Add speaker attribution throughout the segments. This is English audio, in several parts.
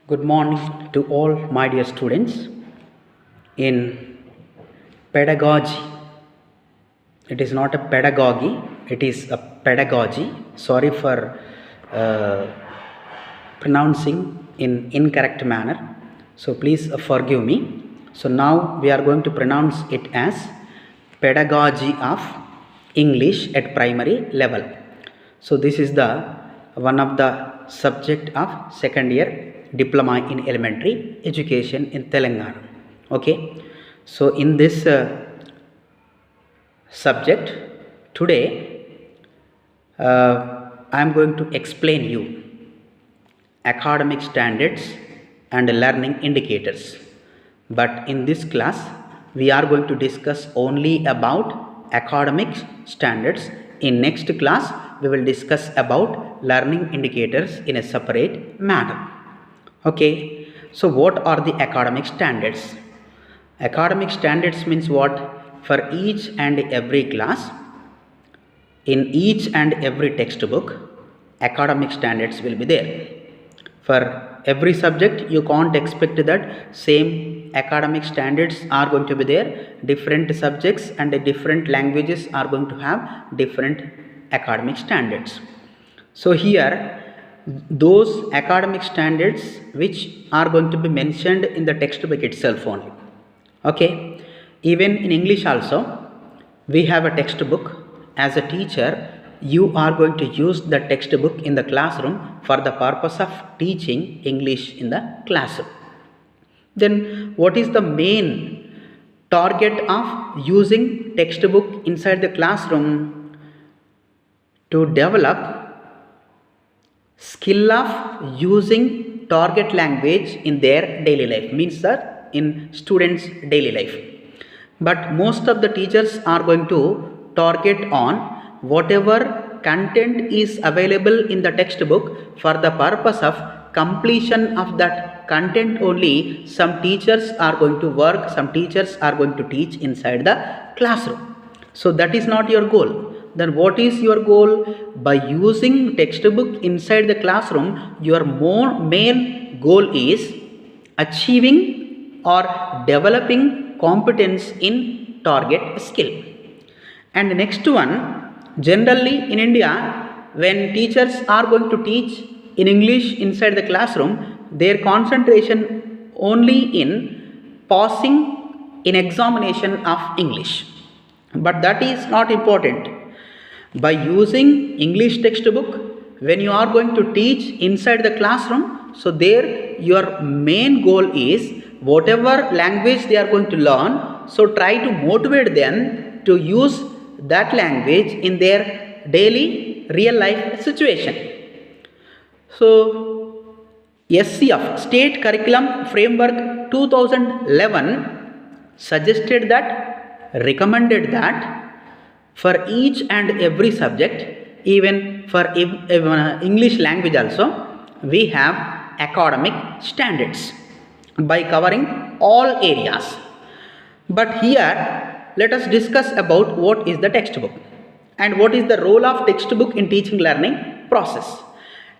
Speaker 1: Good morning to all my dear students. In pedagogy, it is not a pedagogy, it is a pedagogy. Sorry for uh, pronouncing in incorrect manner. So please forgive me. So now we are going to pronounce it as pedagogy of English at primary level. So this is the one of the subject of second year diploma in elementary education in Telangana. Okay, so in this subject today I am going to explain you academic standards and learning indicators. But in this class we are going to discuss only about academic standards. In next class we will discuss about learning indicators in a separate manner. Okay, so what are the academic standards? Academic standards means what? For each and every class, in each and every textbook, academic standards will be there. For every subject, you can't expect that same academic standards are going to be there. Different subjects and different languages are going to have different academic standards. So here, those academic standards which are going to be mentioned in the textbook itself only. Okay, even in English also, we have a textbook. As a teacher, you are going to use the textbook in the classroom for the purpose of teaching English in the classroom. Then what is the main target of using textbook inside the classroom? To develop skill of using target language in their daily life, means that in students daily life. But most of the teachers are going to target on whatever content is available in the textbook. For the purpose of completion of that content only, some teachers are going to work, some teachers are going to teach inside the classroom. So that is not your goal. Then what is your goal? By using textbook inside the classroom, your main goal is achieving or developing competence in target skill. And next one, generally in India, when teachers are going to teach in English inside the classroom, their concentration only in passing in examination of English. But that is not important. By using English textbook, when you are going to teach inside the classroom, so there your main goal is whatever language they are going to learn, so try to motivate them to use that language in their daily real life situation. So SCF, State Curriculum Framework 2011, suggested that, recommended that for each and every subject, even for English language also, we have academic standards by covering all areas. But here, let us discuss about what is the textbook and what is the role of textbook in teaching learning process.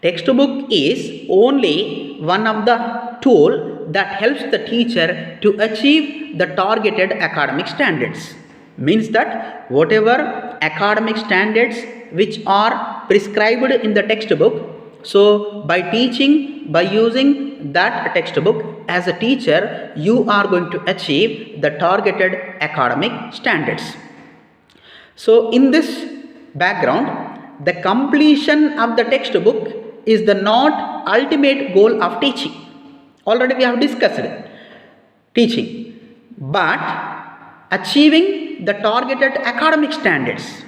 Speaker 1: Textbook is only one of the tool that helps the teacher to achieve the targeted academic standards. Means that whatever academic standards which are prescribed in the textbook, so by teaching, by using that textbook as a teacher, you are going to achieve the targeted academic standards. So in this background, the completion of the textbook is the not ultimate goal of teaching. Already we have discussed teaching, but achieving the targeted academic standards.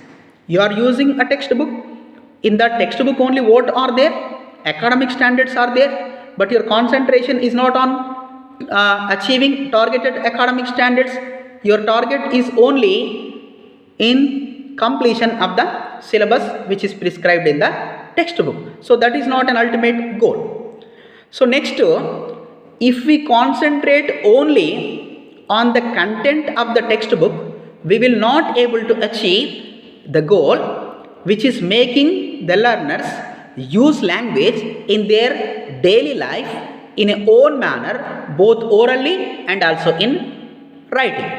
Speaker 1: You are using a textbook. In that textbook only what are there? Academic standards are there, but your concentration is not on achieving targeted academic standards. Your target is only in completion of the syllabus which is prescribed in the textbook. So that is not an ultimate goal. So next, if we concentrate only on the content of the textbook, we will not able to achieve the goal, which is making the learners use language in their daily life in a own manner, both orally and also in writing.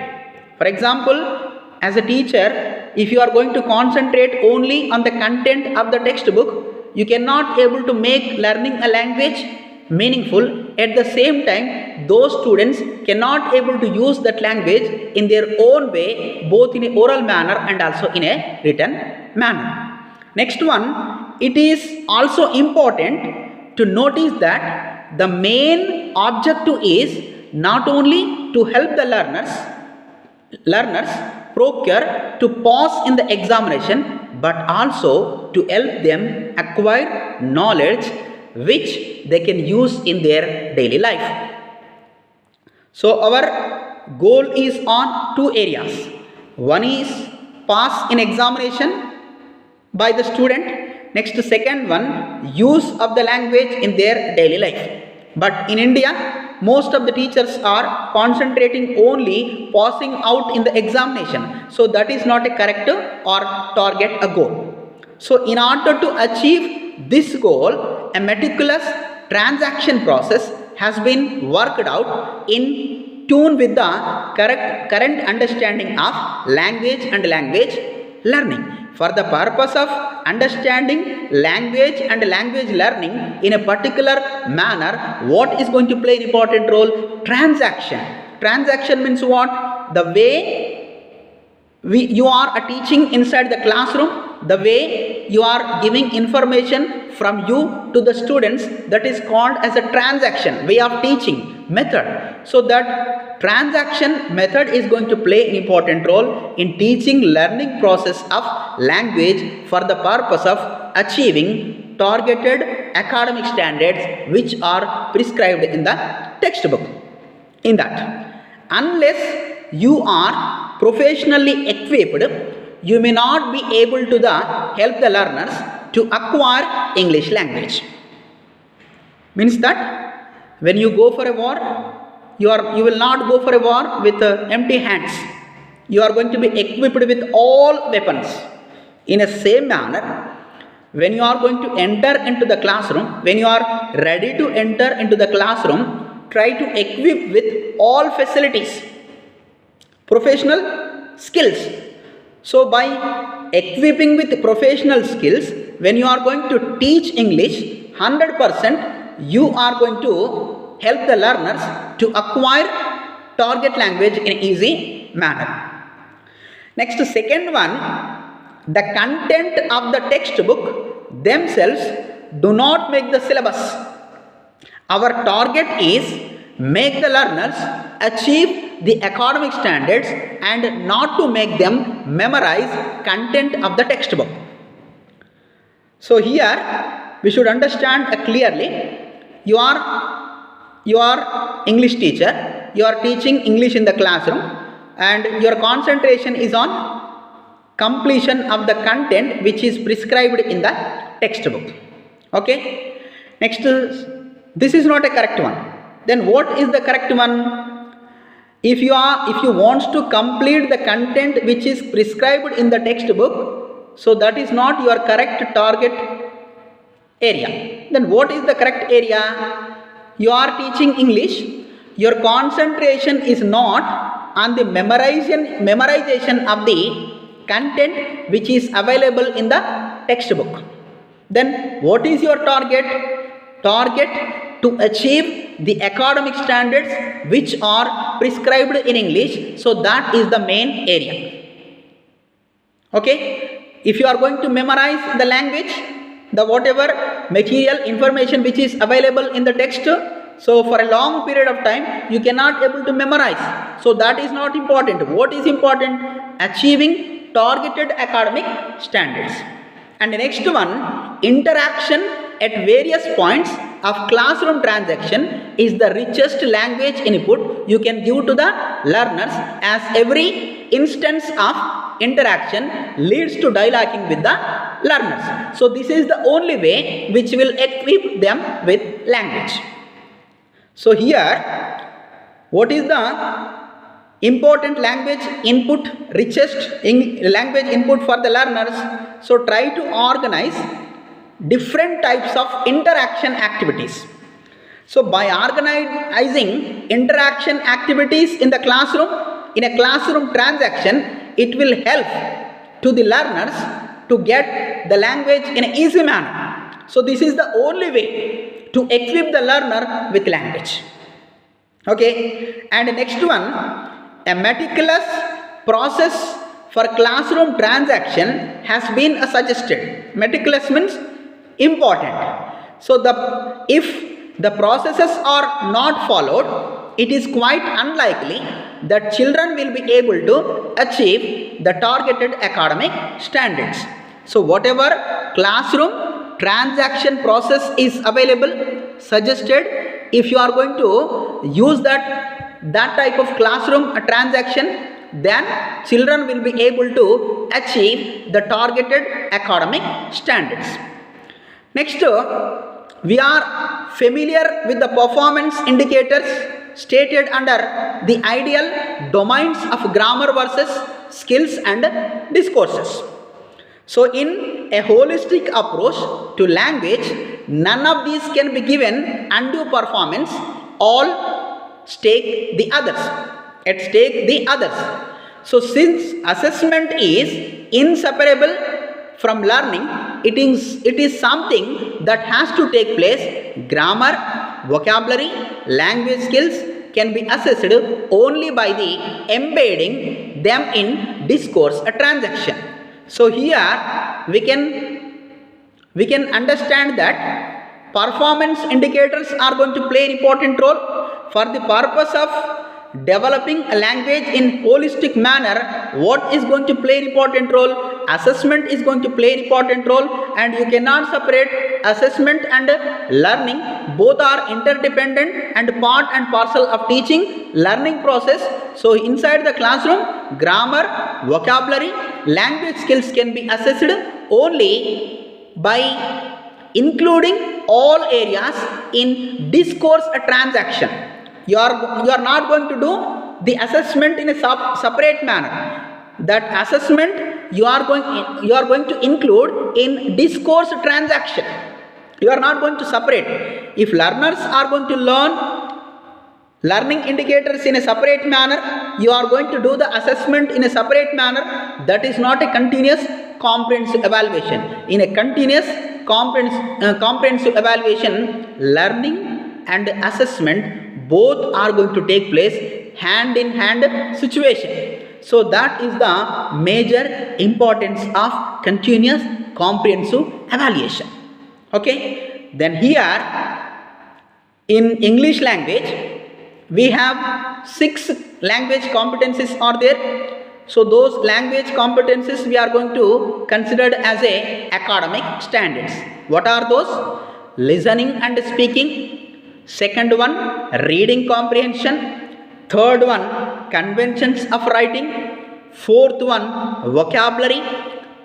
Speaker 1: For example, as a teacher, if you are going to concentrate only on the content of the textbook, you cannot able to make learning a language meaningful. At the same time, those students cannot able to use that language in their own way, both in a oral manner and also in a written manner. Next one, it is also important to notice that the main objective is not only to help the learners procure to pass in the examination, but also to help them acquire knowledge which they can use in their daily life. So our goal is on two areas. One is pass in examination by the student. Next, second one, use of the language in their daily life. But in India, most of the teachers are concentrating only passing out in the examination. So that is not a correct or target a goal. So in order to achieve this goal, a meticulous transaction process has been worked out in tune with the current understanding of language and language learning. For the purpose of understanding language and language learning in a particular manner, what is going to play an important role? Transaction. Transaction means what? The way you are teaching inside the classroom, the way you are giving information from you to the students, that is called as a transaction, way of teaching method. So that transaction method is going to play an important role in teaching learning process of language for the purpose of achieving targeted academic standards which are prescribed in the textbook. In that, unless you are professionally equipped, you may not be able to help the learners to acquire English language. Means that when you go for a war, you will not go for a war with empty hands. You are going to be equipped with all weapons. In a same manner, when you are going to enter into the classroom, when you are ready to enter into the classroom, try to equip with all facilities, professional skills. So by equipping with professional skills, when you are going to teach English, 100% you are going to help the learners to acquire target language in an easy manner. Next, second one, the content of the textbook themselves do not make the syllabus. Our target is make the learners achieve the academic standards and not to make them memorize content of the textbook. So here we should understand clearly, you are English teacher, you are teaching English in the classroom and your concentration is on completion of the content which is prescribed in the textbook. Okay. Next, this is not a correct one. Then what is the correct one? If you want to complete the content which is prescribed in the textbook, so that is not your correct target area. Then what is the correct area? You are teaching English, your concentration is not on the memorization of the content which is available in the textbook. Then what is your target? Target to achieve the academic standards which are prescribed in English. So that is the main area. Okay. If you are going to memorize the language, the whatever material information which is available in the text, so for a long period of time you cannot able to memorize. So that is not important. What is important? Achieving targeted academic standards. And the next one, interaction at various points of classroom transaction is the richest language input you can give to the learners, as every instance of interaction leads to dialoguing with the learners. So this is the only way which will equip them with language. So here, what is the important language input, richest language input for the learners? So try to organize different types of interaction activities. So by organizing interaction activities in the classroom, in a classroom transaction, it will help to the learners to get the language in an easy manner. So this is the only way to equip the learner with language. Okay, and next one, a meticulous process for classroom transaction has been suggested. Meticulous means important. So if the processes are not followed, it is quite unlikely that children will be able to achieve the targeted academic standards. So whatever classroom transaction process is available, suggested, if you are going to use that type of classroom transaction, then children will be able to achieve the targeted academic standards. Next, we are familiar with the performance indicators stated under the ideal domains of grammar versus skills and discourses. So in a holistic approach to language, none of these can be given undue performance. All stake the others. At stake the others. So since assessment is inseparable from learning, it is something that has to take place. Grammar, vocabulary, language skills can be assessed only by the embedding them in discourse transaction. So here we can understand that performance indicators are going to play an important role for the purpose of developing a language in holistic manner. What is going to play an important role? Assessment is going to play an important role, and you cannot separate assessment and learning. Both are interdependent and part and parcel of teaching learning process. So inside the classroom, grammar, vocabulary, language skills can be assessed only by including all areas in discourse transaction. You are not going to do the assessment in a separate manner. That assessment you are going to include in discourse transaction. You are not going to separate. If learners are going to learn learning indicators in a separate manner, you are going to do the assessment in a separate manner. That is not a continuous comprehensive evaluation. In a continuous comprehensive evaluation, learning and assessment both are going to take place hand in hand situation. So that is the major importance of continuous comprehensive evaluation. Okay, then here in English language we have 6 language competencies are there. So those language competencies we are going to consider as a academic standards. What are those? Listening and speaking. Second one, reading comprehension. Third one, conventions of writing. Fourth one, vocabulary.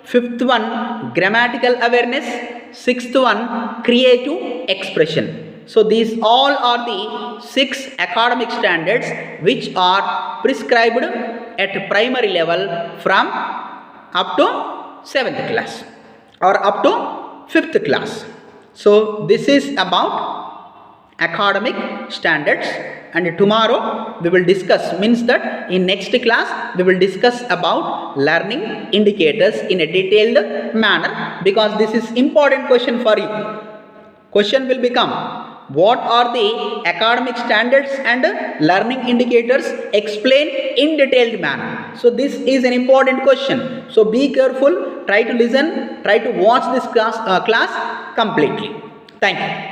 Speaker 1: Fifth one, grammatical awareness. Sixth one, creative expression. So these all are the 6 academic standards which are prescribed at primary level from up to 7th class or up to 5th class. So this is about academic standards, and tomorrow we will discuss, means that in next class we will discuss about learning indicators in a detailed manner, because this is important question for you. Question will become, what are the academic standards and learning indicators? Explain in detailed manner. So this is an important question. So be careful, try to listen, try to watch this class completely. Thank you.